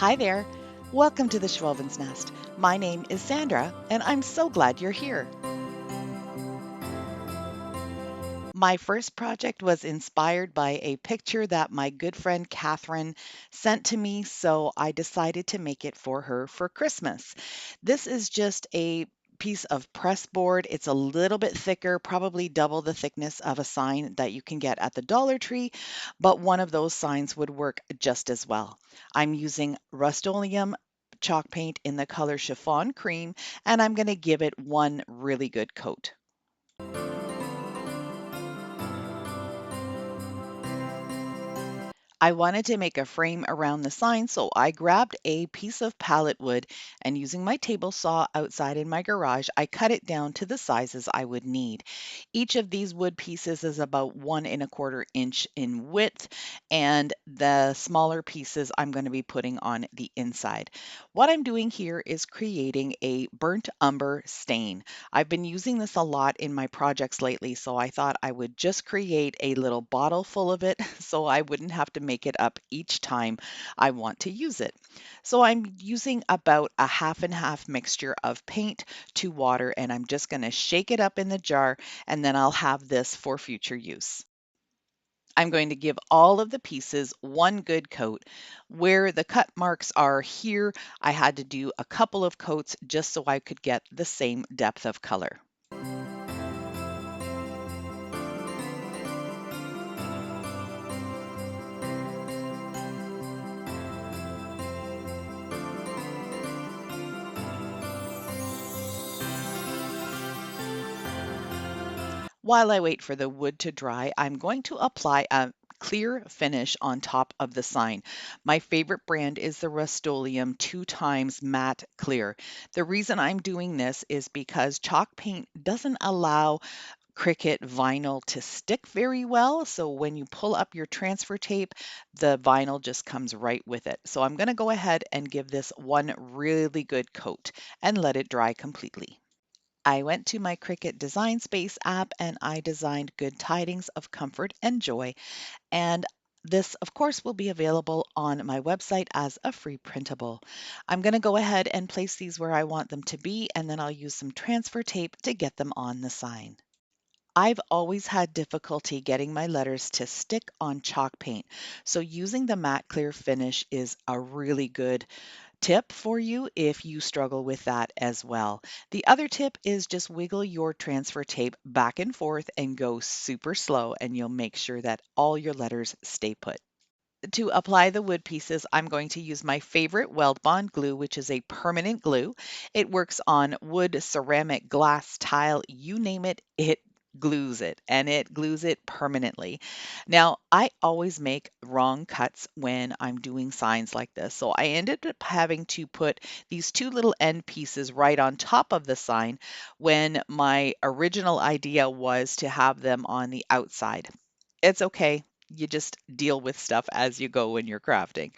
Hi there. Welcome to the Schwoven's Nest. My name is Sandra, and I'm so glad you're here. My first project was inspired by a picture that my good friend Catherine sent to me, so I decided to make it for her for Christmas. This is just a piece of press board. It's a little bit thicker, probably double the thickness of a sign that you can get at the Dollar Tree, but one of those signs would work just as well. I'm using Rust-Oleum chalk paint in the color Chiffon Cream, and I'm going to give it one really good coat. I wanted to make a frame around the sign, so I grabbed a piece of pallet wood and using my table saw outside in my garage, I cut it down to the sizes I would need. Each of these wood pieces is about 1¼ inch in width, and the smaller pieces I'm going to be putting on the inside. What I'm doing here is creating a burnt umber stain. I've been using this a lot in my projects lately, so I thought I would just create a little bottle full of it so I wouldn't have to make it up each time I want to use it. So I'm using about a half and half mixture of paint to water, and I'm just going to shake it up in the jar, and then I'll have this for future use. I'm going to give all of the pieces one good coat. Where the cut marks are here, I had to do a couple of coats just so I could get the same depth of color. While I wait for the wood to dry, I'm going to apply a clear finish on top of the sign. My favorite brand is the Rust-Oleum 2x matte clear. The reason I'm doing this is because chalk paint doesn't allow Cricut vinyl to stick very well. So when you pull up your transfer tape, the vinyl just comes right with it. So I'm going to go ahead and give this one really good coat and let it dry completely. I went to my Cricut Design Space app and I designed good tidings of comfort and joy. And this, of course, will be available on my website as a free printable. I'm going to go ahead and place these where I want them to be, and then I'll use some transfer tape to get them on the sign. I've always had difficulty getting my letters to stick on chalk paint, so using the matte clear finish is a really good tip for you if you struggle with that as well. The other tip is just wiggle your transfer tape back and forth and go super slow, and you'll make sure that all your letters stay put. To apply the wood pieces, I'm going to use my favorite Weldbond glue, which is a permanent glue. It works on wood, ceramic, glass, tile, you name it, it glues it, and it glues it permanently. Now, I always make wrong cuts when I'm doing signs like this, so I ended up having to put these two little end pieces right on top of the sign when my original idea was to have them on the outside. It's okay. You just deal with stuff as you go when you're crafting.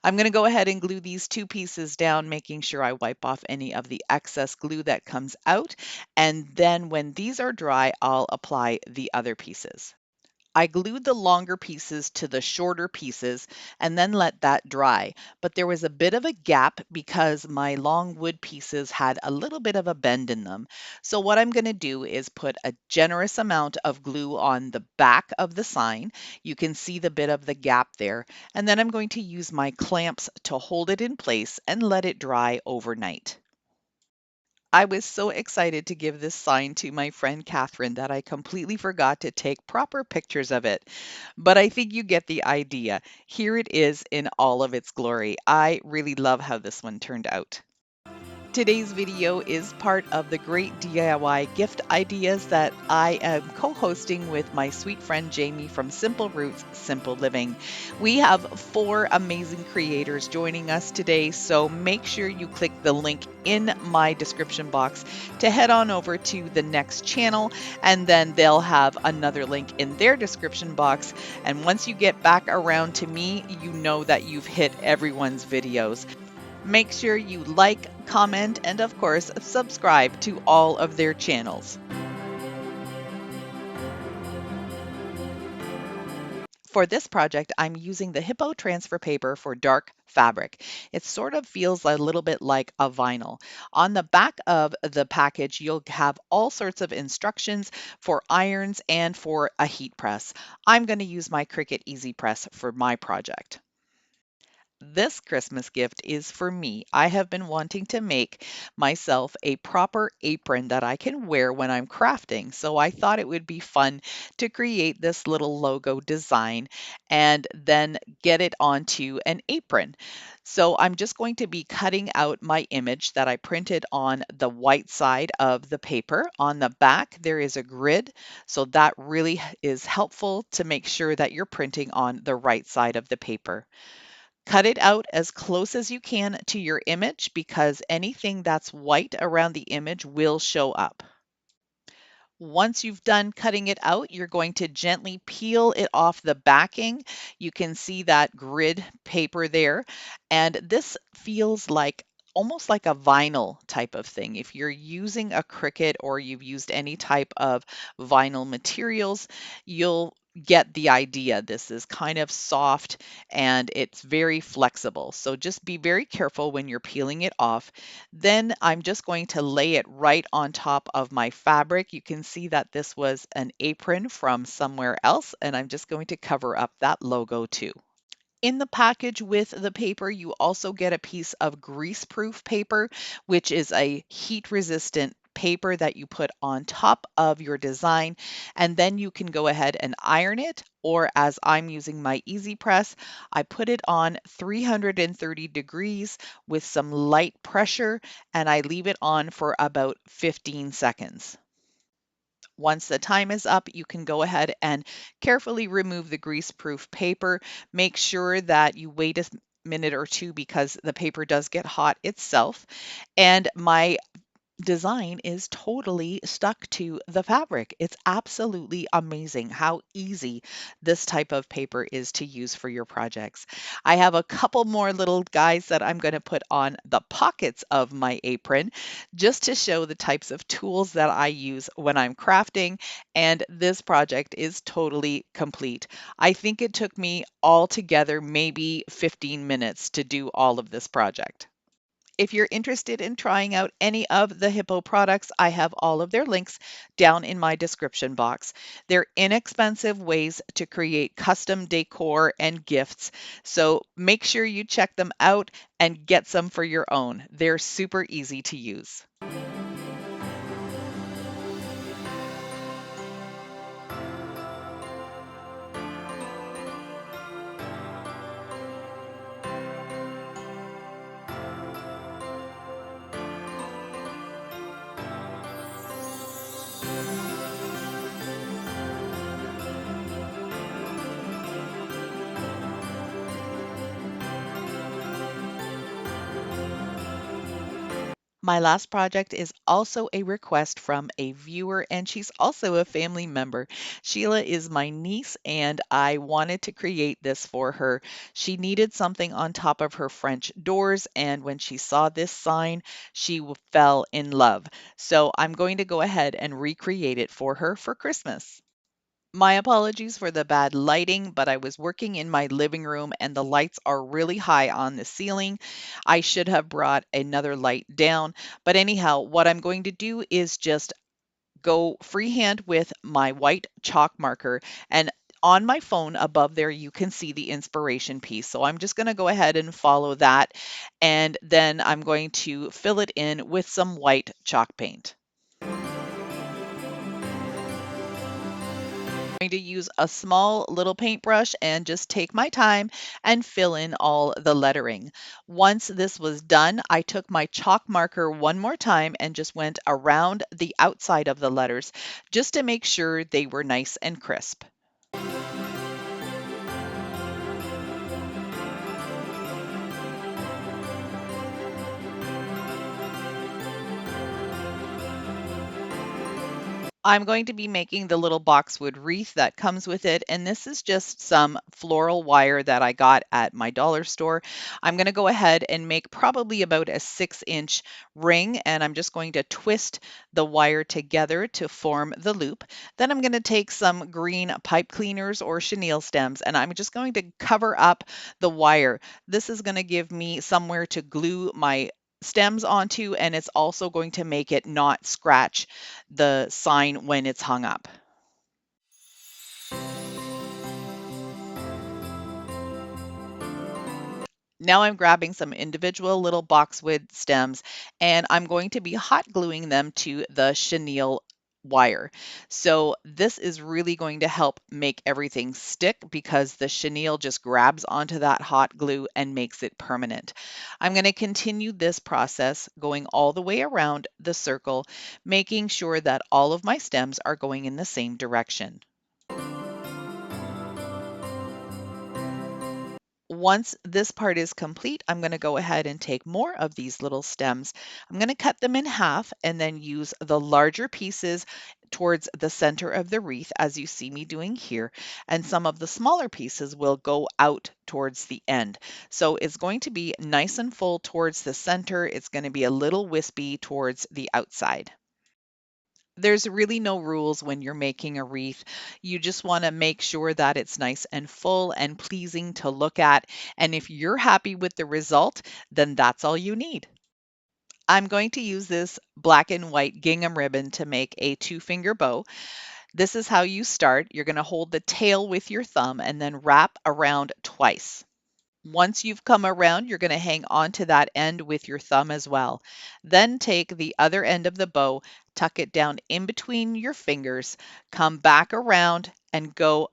I'm going to go ahead and glue these two pieces down, making sure I wipe off any of the excess glue that comes out. And then when these are dry, I'll apply the other pieces. I glued the longer pieces to the shorter pieces and then let that dry. But there was a bit of a gap because my long wood pieces had a little bit of a bend in them. So what I'm going to do is put a generous amount of glue on the back of the sign. You can see the bit of the gap there. And then I'm going to use my clamps to hold it in place and let it dry overnight. I was so excited to give this sign to my friend Catherine that I completely forgot to take proper pictures of it. But I think you get the idea. Here it is in all of its glory. I really love how this one turned out. Today's video is part of the great DIY gift ideas that I am co-hosting with my sweet friend Jamie from Simple Roots, Simple Living. We have 4 amazing creators joining us today, so make sure you click the link in my description box to head on over to the next channel, and then they'll have another link in their description box. And once you get back around to me, you know that you've hit everyone's videos. Make sure you like, comment, and of course, subscribe to all of their channels. For this project, I'm using the Hiipoo transfer paper for dark fabric. It sort of feels a little bit like a vinyl. On the back of the package, you'll have all sorts of instructions for irons and for a heat press. I'm going to use my Cricut Easy Press for my project. This Christmas gift is for me. I have been wanting to make myself a proper apron that I can wear when I'm crafting. So I thought it would be fun to create this little logo design and then get it onto an apron. So I'm just going to be cutting out my image that I printed on the white side of the paper. On the back, there is a grid. So that really is helpful to make sure that you're printing on the right side of the paper. Cut it out as close as you can to your image because anything that's white around the image will show up. Once you've done cutting it out, you're going to gently peel it off the backing. You can see that grid paper there. And this feels like almost like a vinyl type of thing. If you're using a Cricut or you've used any type of vinyl materials, you'll get the idea. This is kind of soft and it's very flexible. So just be very careful when you're peeling it off. Then I'm just going to lay it right on top of my fabric. You can see that this was an apron from somewhere else, and I'm just going to cover up that logo too. In the package with the paper, you also get a piece of grease-proof paper, which is a heat-resistant paper that you put on top of your design, and then you can go ahead and iron it, or as I'm using my Easy Press, I put it on 330 degrees with some light pressure, and I leave it on for about 15 seconds. Once the time is up, you can go ahead and carefully remove the grease-proof paper. Make sure that you wait a minute or two because the paper does get hot itself. And my design is totally stuck to the fabric. It's absolutely amazing how easy this type of paper is to use for your projects. I have a couple more little guys that I'm going to put on the pockets of my apron just to show the types of tools that I use when I'm crafting, and this project is totally complete. I think it took me all together maybe 15 minutes to do all of this project. If you're interested in trying out any of the Hiipoo products, I have all of their links down in my description box. They're inexpensive ways to create custom decor and gifts, so make sure you check them out and get some for your own. They're super easy to use. My last project is also a request from a viewer, and she's also a family member. Sheila is my niece, and I wanted to create this for her. She needed something on top of her French doors, and when she saw this sign, she fell in love. So I'm going to go ahead and recreate it for her for Christmas. My apologies for the bad lighting, but I was working in my living room and the lights are really high on the ceiling. I should have brought another light down. But anyhow, what I'm going to do is just go freehand with my white chalk marker, and on my phone above there, you can see the inspiration piece. So I'm just going to go ahead and follow that. And then I'm going to fill it in with some white chalk paint. Going to use a small little paintbrush and just take my time and fill in all the lettering. Once this was done, I took my chalk marker one more time and just went around the outside of the letters just to make sure they were nice and crisp. I'm going to be making the little boxwood wreath that comes with it, and this is just some floral wire that I got at my dollar store. I'm going to go ahead and make probably about a 6-inch ring, and I'm just going to twist the wire together to form the loop. Then I'm going to take some green pipe cleaners or chenille stems, and I'm just going to cover up the wire. This is going to give me somewhere to glue my stems onto, and it's also going to make it not scratch the sign when it's hung up. Now I'm grabbing some individual little boxwood stems and I'm going to be hot gluing them to the chenille wire. So this is really going to help make everything stick because the chenille just grabs onto that hot glue and makes it permanent. I'm going to continue this process going all the way around the circle, making sure that all of my stems are going in the same direction. Once this part is complete, I'm going to go ahead and take more of these little stems. I'm going to cut them in half and then use the larger pieces towards the center of the wreath, as you see me doing here, and some of the smaller pieces will go out towards the end. So it's going to be nice and full towards the center. It's going to be a little wispy towards the outside. There's really no rules when you're making a wreath. You just want to make sure that it's nice and full and pleasing to look at. And if you're happy with the result, then that's all you need. I'm going to use this black and white gingham ribbon to make a 2-finger bow. This is how you start. You're going to hold the tail with your thumb and then wrap around twice. Once you've come around, you're going to hang on to that end with your thumb as well. Then take the other end of the bow, tuck it down in between your fingers, come back around and go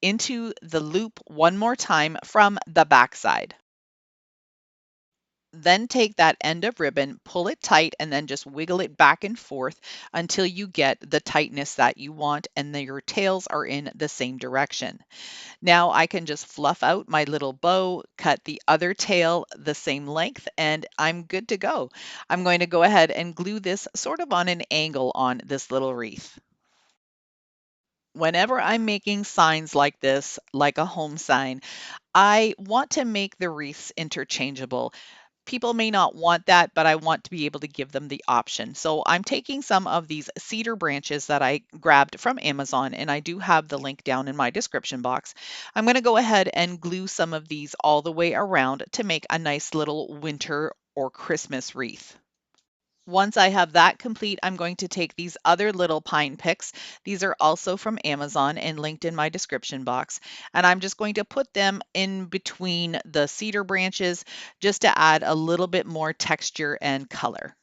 into the loop one more time from the back side. Then take that end of ribbon, pull it tight, and then just wiggle it back and forth until you get the tightness that you want and then your tails are in the same direction. Now I can just fluff out my little bow, cut the other tail the same length, and I'm good to go. I'm going to go ahead and glue this sort of on an angle on this little wreath. Whenever I'm making signs like this, like a home sign, I want to make the wreaths interchangeable. People may not want that, but I want to be able to give them the option. So I'm taking some of these cedar branches that I grabbed from Amazon, and I do have the link down in my description box. I'm going to go ahead and glue some of these all the way around to make a nice little winter or Christmas wreath. Once I have that complete, I'm going to take these other little pine picks. These are also from Amazon and linked in my description box. And I'm just going to put them in between the cedar branches just to add a little bit more texture and color.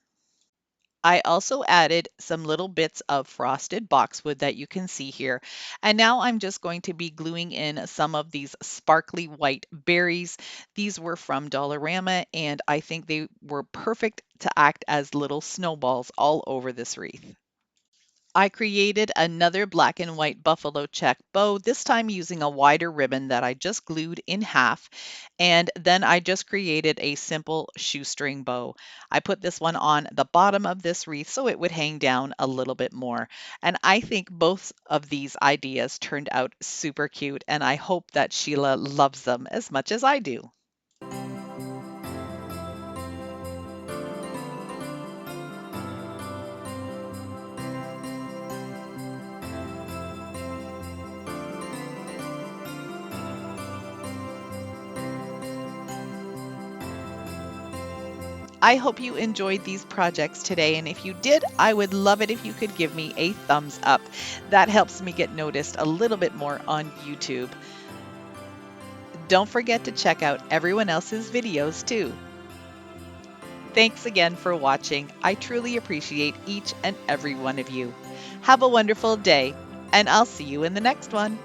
I also added some little bits of frosted boxwood that you can see here. And now I'm just going to be gluing in some of these sparkly white berries. These were from Dollarama and I think they were perfect to act as little snowballs all over this wreath. I created another black and white buffalo check bow, this time using a wider ribbon that I just glued in half. And then I just created a simple shoestring bow. I put this one on the bottom of this wreath so it would hang down a little bit more. And I think both of these ideas turned out super cute, and I hope that Sheila loves them as much as I do. I hope you enjoyed these projects today, and if you did, I would love it if you could give me a thumbs up. That helps me get noticed a little bit more on YouTube. Don't forget to check out everyone else's videos too. Thanks again for watching. I truly appreciate each and every one of you. Have a wonderful day, and I'll see you in the next one.